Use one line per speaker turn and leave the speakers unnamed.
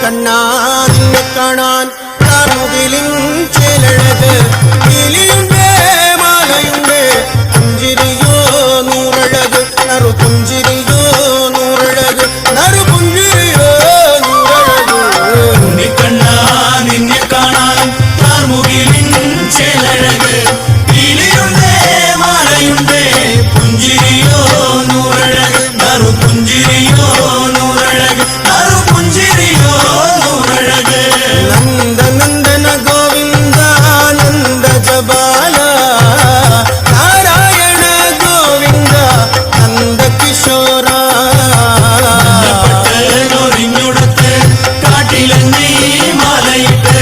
കണ്ണാ നിന്നെ കാണാൻ കാർമുകിലിൻ ചേലഴക് കിളിയുണ്ട് മാലയുണ്ട് പുഞ്ചിരിയോ നൂറഴക് നറു പുഞ്ചിരിയോ നൂറഴക് നറു പുഞ്ചിരിയോ നൂറഴക്
കണ്ണാ നിന്നെ കാണാൻ കാർമുകിലിൻ ചേലഴക് കിളിയുണ്ട് മാലയുണ്ട് പുഞ്ചിരിയോ നൂറഴക് നറു പുഞ്ചിരിയോ നൂറഴക് നറു പുഞ്ചിരിയോ നൂറഴക്
നന്ദ നന്ദന ഗോവിന്ദ നന്ദ ജബാല നാരായണ ഗോവിന്ദ നന്ദ കിശോര
ഒരിഞ്ഞുടുത്ത് കാട്ടിലെന്നീ മാലയിട്ട്